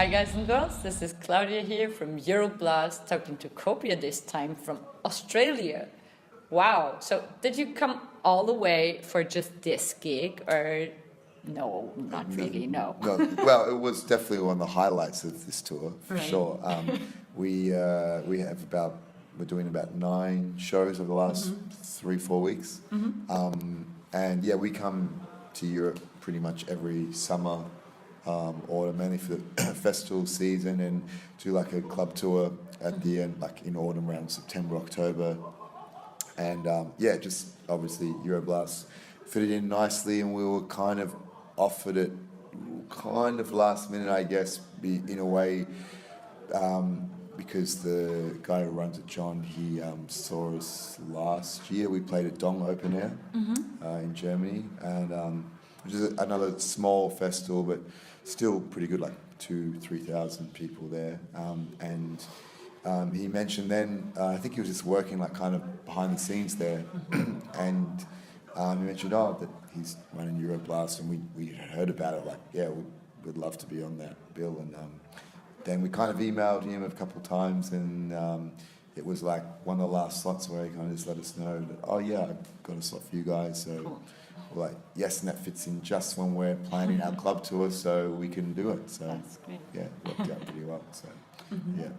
Hi guys and girls, this is Claudia here from Euroblast, talking to Copia this time from Australia. Wow, so did you come all the way for just this gig, or no, not really, no? No, well, it was definitely one of the highlights of this tour, for sure. We're doing about 9 shows over the last 3-4 weeks. And yeah, we come to Europe pretty much every summer, autumn, mainly for the festival season, and do like a club tour at the end, like in autumn around September, October. And yeah, just obviously Euroblast fitted in nicely, and we were kind of offered it kind of last minute, I guess, in a way, because the guy who runs it, John, he saw us last year. We played at Dong Open Air in Germany, and which is another small festival, but still pretty good, like 2,000-3,000 people there. And he mentioned then, I think he was just working like kind of behind the scenes there, and he mentioned, that he's running Euroblast, and we heard about it, like, yeah, we'd love to be on that bill. And then we kind of emailed him a couple of times, and it was like one of the last slots where he kind of just let us know that, oh yeah, I've got a slot for you guys. So cool. We're like, yes, and that fits in just when we're planning our club tour, so we can do it. So that's great. Yeah, it worked out pretty well. So yeah.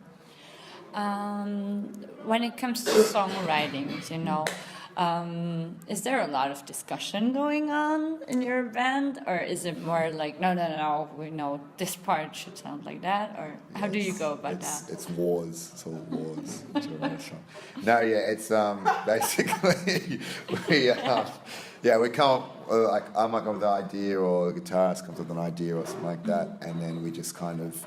When it comes to songwriting, is there a lot of discussion going on in your band, or is it more like, no, we know this part should sound like that, or how do you go about that? It's wars. It's all wars. No, yeah, it's basically we come up, like I might come with an idea, or the guitarist comes with an idea or something like that, and then we just kind of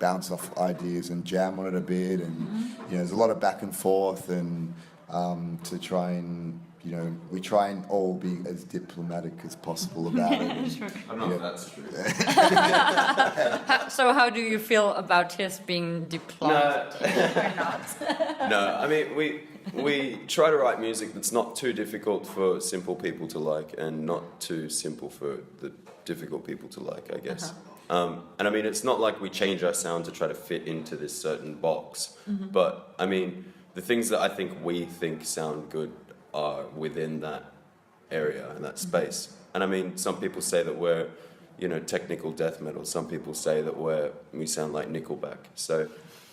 bounce off ideas and jam on it a bit, and there's a lot of back and forth, and to try and we try and all be as diplomatic as possible about it. And, sure. I don't know if that's true. So how do you feel about his being diplomatic or not? No, I mean we try to write music that's not too difficult for simple people to like, and not too simple for the difficult people to like, I guess. And I mean, it's not like we change our sound to try to fit into this certain box, but I mean, the things that I think we think sound good are within that area and that space. And I mean, some people say that we're, technical death metal. Some people say that we sound like Nickelback. So,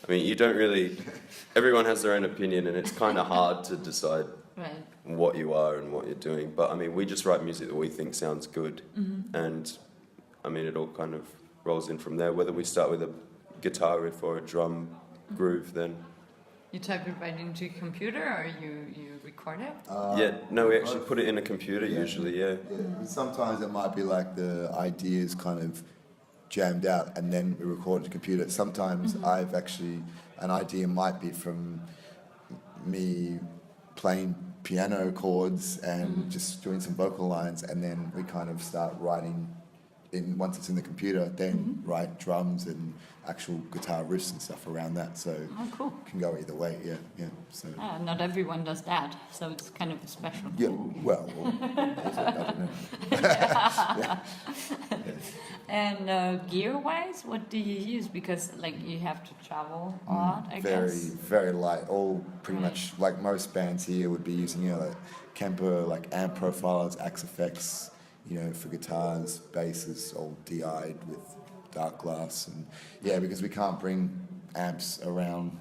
I mean, you don't really, everyone has their own opinion, and it's kind of hard to decide what you are and what you're doing. But I mean, we just write music that we think sounds good, and I mean, it all kind of rolls in from there. Whether we start with a guitar riff or a drum groove, then you type it right into your computer, or you record it? We actually put it in a computer usually. Yeah. Sometimes it might be like the ideas kind of jammed out, and then we record it on the computer. Sometimes I've actually, an idea might be from me playing piano chords and just doing some vocal lines, and then we kind of start writing. Once it's in the computer, then write drums and actual guitar riffs and stuff around that. So cool. It can go either way. Yeah. So not everyone does that, so it's kind of a special. Yeah. Well I don't know. And gear-wise, what do you use? Because you have to travel a lot, I guess. Very light. All pretty much like most bands here would be using like Kemper, like amp profilers, Axe effects. For guitars, basses, all DI'd with dark glass, and because we can't bring amps around,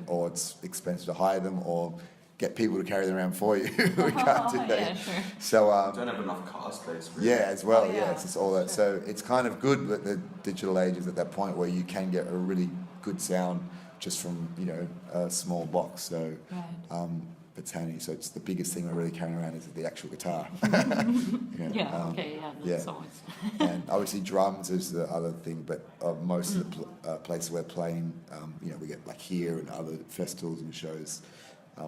or it's expensive to hire them or get people to carry them around for you. We can't do that. Yeah, sure. So don't have enough car space. Really. Yeah, as well. It's just all that. So it's kind of good that the digital age is at that point where you can get a really good sound just from a small box. So. It's handy. So it's the biggest thing we're really carrying around is the actual guitar. That's always. And obviously drums is the other thing, but most of the places we're playing, we get like here and other festivals and shows,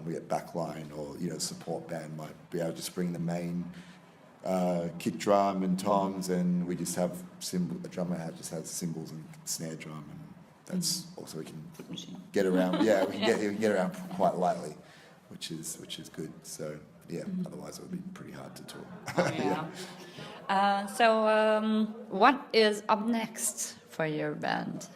we get backline, or support band might be able to just bring the main kick drum and toms, and we just have a drummer just has cymbals and snare drum, and that's also we can get around. Yeah, we can get around quite lightly. Which is good. So otherwise it would be pretty hard to tour. What is up next for your band?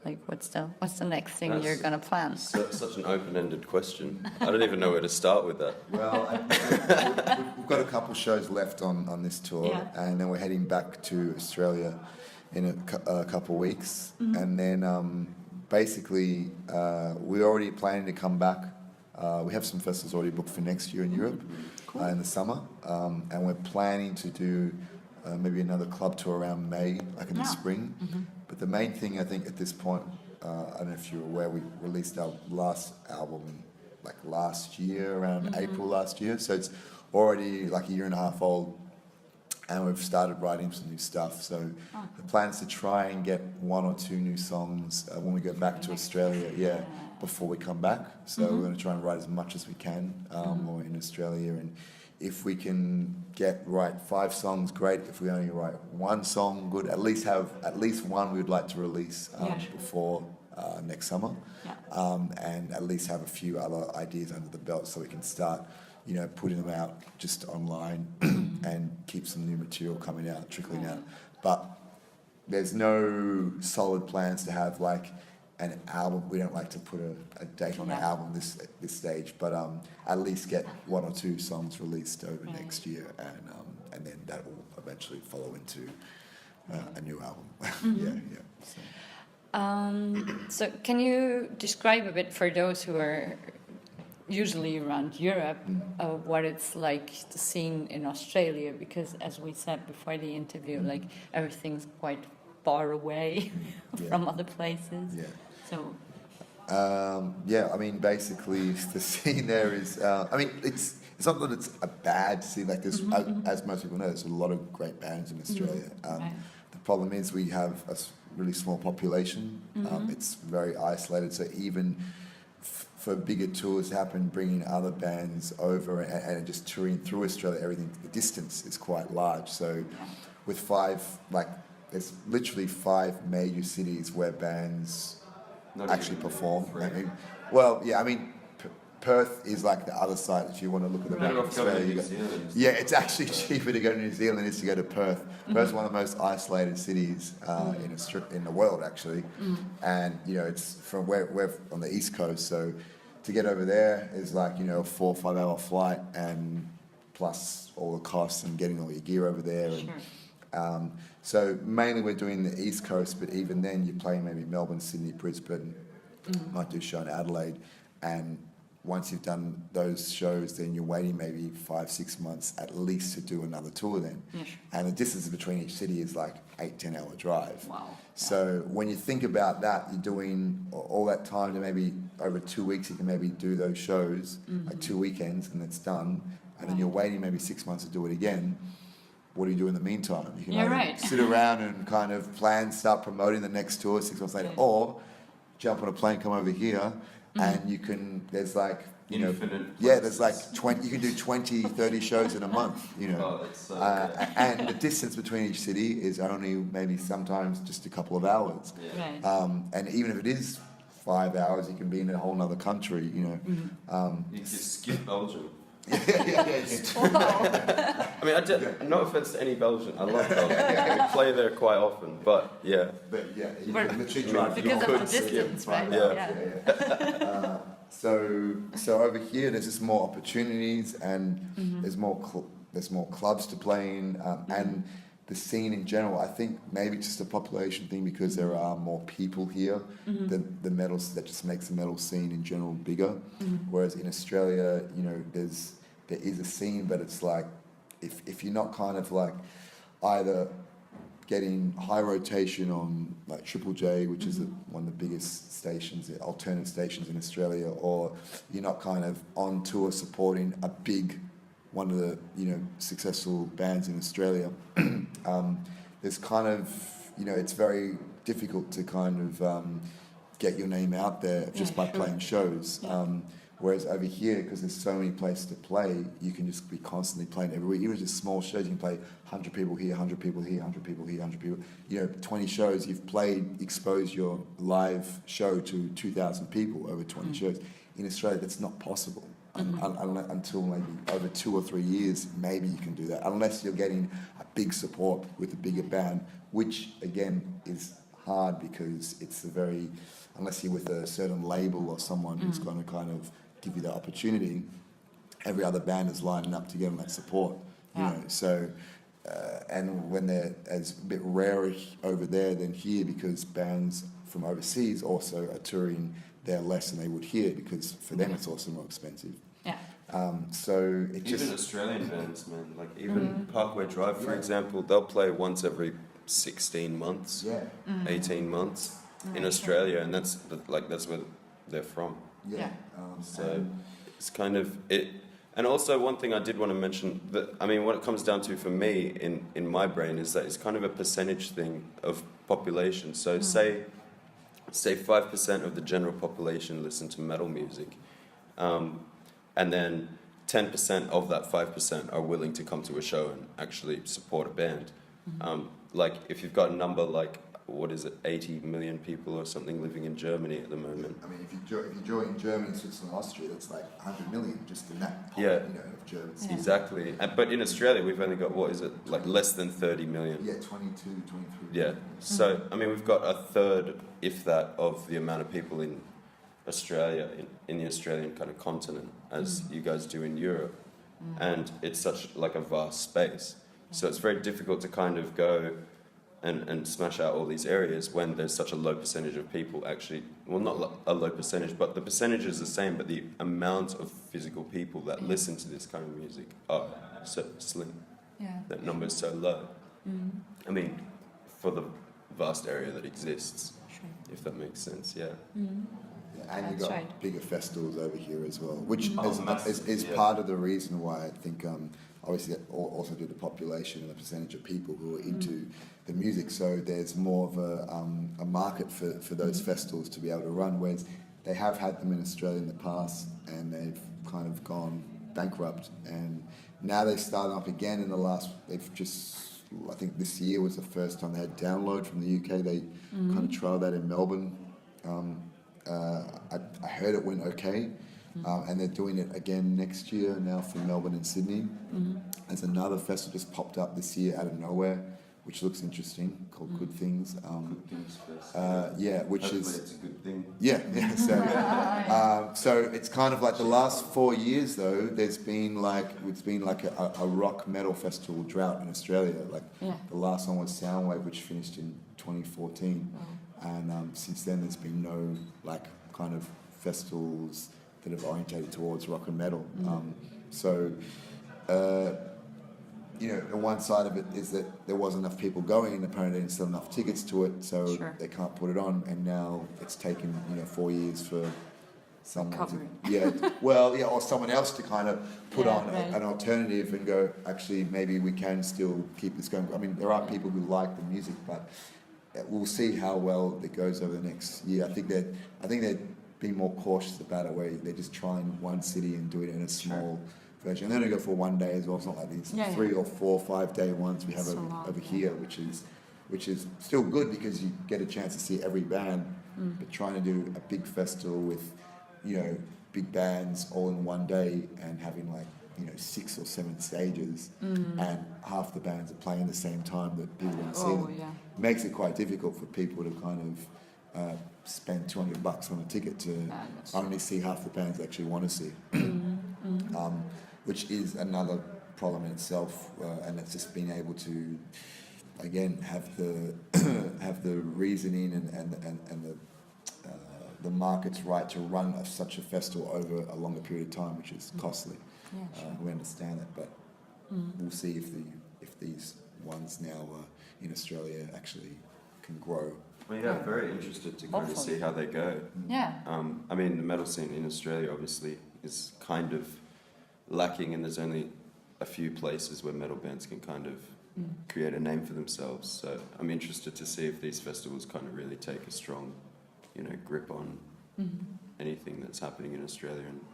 Like, what's the next thing you're gonna plan? Such an open-ended question. I don't even know where to start with that. Well, we've got a couple shows left on this tour, and then we're heading back to Australia in a couple weeks, and then basically we're already planning to come back. We have some festivals already booked for next year in Europe in the summer, and we're planning to do maybe another club tour around May, like in the spring. But the main thing, I think, at this point, I don't know if you're aware, we released our last album like last year, around April last year. So it's already like a year and a half old, and we've started writing some new stuff. So the plan is to try and get 1 or 2 new songs when we go back to Australia, before we come back. So we're going to try and write as much as we can while we're in Australia. And if we can write 5 songs, great. If we only write 1 song, good. At least have at least one we'd like to release before next summer, and at least have a few other ideas under the belt so we can start, putting them out just online and keep some new material coming out, trickling out. But there's no solid plans to have like an album. We don't like to put a date on an album this stage, but at least get 1 or 2 songs released over next year, and then that will eventually follow into a new album. So can you describe a bit for those who are usually around Europe what it's like the scene in Australia? Because as we said before the interview, like everything's quite far away from other places. So I mean, basically the scene there is it's not that it's a bad scene. Like there's as most people know, there's a lot of great bands in Australia. The problem is we have a really small population. It's very isolated, so even for bigger tours to happen, bringing other bands over and just touring through Australia, the distance is quite large. So with 5, there's literally 5 major cities where bands actually perform. Perth is like the other side if you want to look at the map of Australia. It's actually cheaper to go to New Zealand than it is to go to Perth. Perth's one of the most isolated cities in the world, actually. And, it's from we're on the East Coast, so to get over there is like, a 4 or 5 hour flight, and plus all the costs and getting all your gear over there. And, so mainly we're doing the East Coast, but even then you're playing maybe Melbourne, Sydney, Brisbane, might do a show in Adelaide, and once you've done those shows, then you're waiting maybe 5-6 months at least to do another tour then. And the distance between each city is like 8-10 hour drive. So when you think about that, you're doing all that time to maybe over 2 weeks you can maybe do those shows, like 2 weekends, and it's done, and then you're waiting maybe 6 months to do it again. What do you do in the meantime? You can sit around and kind of start promoting the next tour 6 months later, or jump on a plane, come over here, and you can, there's like, there's like 20, you can do 20, 30 shows in a month, and the distance between each city is only maybe sometimes just a couple of hours. And even if it is 5 hours, you can be in a whole other country, You just skip Belgium. I mean, no offense to any Belgian. I love Belgium. We play there quite often, but you can literally drive because of the distance, right? So over here, there's just more opportunities, and there's more clubs to play in, and the scene in general. I think maybe it's just a population thing because there are more people here. The metals that just makes the metal scene in general bigger. Whereas in Australia, there is a scene, but it's like if you're not kind of like either getting high rotation on like Triple J, which is one of the biggest stations, the alternate stations in Australia, or you're not kind of on tour supporting one of the successful bands in Australia, there's kind of it's very difficult to kind of get your name out there just by playing shows. Whereas over here, because there's so many places to play, you can just be constantly playing every week. Even just small shows, you can play 100 people here, 100 people here, 100 people here, 100 people. 20 shows, you've exposed your live show to 2,000 people over 20 shows. In Australia, that's not possible. Until maybe over 2 or 3 years, maybe you can do that, unless you're getting a big support with a bigger band, which again is hard because it's unless you're with a certain label or someone who's going to kind of give you the opportunity, every other band is lining up to give them that support. You know, so and when they're as a bit rarer over there than here, because bands from overseas also are touring there less than they would here, because for them it's also more expensive. Yeah. So it just even Australian bands, man, like even Parkway Drive, for example, they'll play once every 16 months, 18 months in Australia, and that's where they're from. So it's kind of it. And also one thing I did want to mention, that I mean, what it comes down to for me in my brain is that it's kind of a percentage thing of population. So say 5% of the general population listen to metal music, and then 10% of that 5% are willing to come to a show and actually support a band. Like if you've got a number like, what is it, 80 million people or something living in Germany at the moment. I mean, if you join Germany, Switzerland, Austria, that's like 100 million just in that part, of Germans. Yeah. Exactly. But in Australia, we've only got, what is it, like less than 30 million. Yeah, 22, 23. Yeah. So, I mean, we've got a third, if that, of the amount of people in Australia, in the Australian kind of continent, as you guys do in Europe. And it's such like a vast space. So it's very difficult to kind of go and smash out all these areas when there's such a low percentage of people actually, well, not a low percentage, but the percentage is the same, but the amount of physical people that listen to this kind of music are so slim. That number is so low. I mean, for the vast area that exists, if that makes sense, And you've got bigger festivals over here as well, which is yeah. part of the reason why I think, obviously, that also due to the population and the percentage of people who are into the music. So there's more of a market for those festivals to be able to run, whereas they have had them in Australia in the past and they've kind of gone bankrupt. And now they've started up again in the last, I think this year was the first time they had Download from the UK. They kind of trialled that in Melbourne. I heard it went okay, and they're doing it again next year now for Melbourne and Sydney. There's another festival just popped up this year out of nowhere, which looks interesting, called Good Things. Good Things Fest. Which Hopefully is it's a good thing. So it's kind of like the last 4 years though. It's been like a rock metal festival drought in Australia. The last one was Soundwave, which finished in 2014. And since then, there's been no kind of festivals that have orientated towards rock and metal. One side of it is that there wasn't enough people going, and apparently they didn't sell enough tickets to it, so they can't put it on. And now it's taken 4 years for someone or someone else to kind of put on an alternative and go, actually, maybe we can still keep this going. I mean, there are people who like the music, but we'll see how well it goes over the next year. I think they're being more cautious about it, where they're just trying one city and do it in a small version. And they're only go for 1 day as well. It's not like these 3 or 4 or 5 day ones we have over here, which is still good because you get a chance to see every band. But trying to do a big festival with big bands all in 1 day and having 6 or 7 stages, and half the bands are playing at the same time that people want to see them. Makes it quite difficult for people to kind of spend $200 on a ticket to only see half the bands they actually want to see, which is another problem in itself. And it's just being able to, again, have the reasoning and the market's right to run such a festival over a longer period of time, which is costly. We understand that, but we'll see if these ones now in Australia actually can grow. Well, very interested to kind of see how they go. I mean, the metal scene in Australia obviously is kind of lacking, and there's only a few places where metal bands can kind of create a name for themselves. So I'm interested to see if these festivals kind of really take a strong, grip on anything that's happening in Australia. And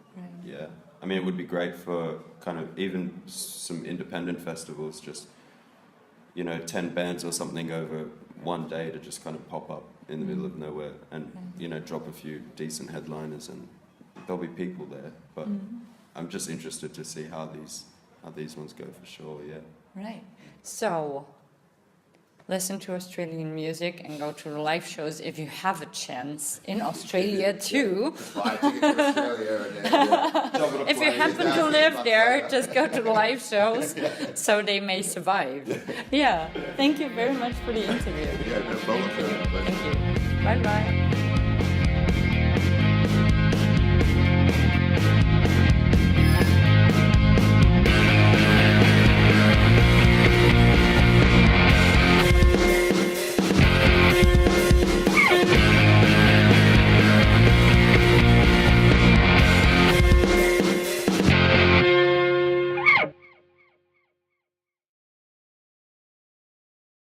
I mean, it would be great for kind of even some independent festivals, just 10 bands or something over 1 day to just kind of pop up in the middle of nowhere and drop a few decent headliners, and there'll be people there. But I'm just interested to see how these ones go for sure. Yeah. Right. So, listen to Australian music and go to the live shows if you have a chance in Australia too. Buy a ticket to Australia and then, If you happen to live there, just go to the live shows so they may survive. Yeah. Thank you very much for the interview. yeah, no problem. Thank you. Bye bye.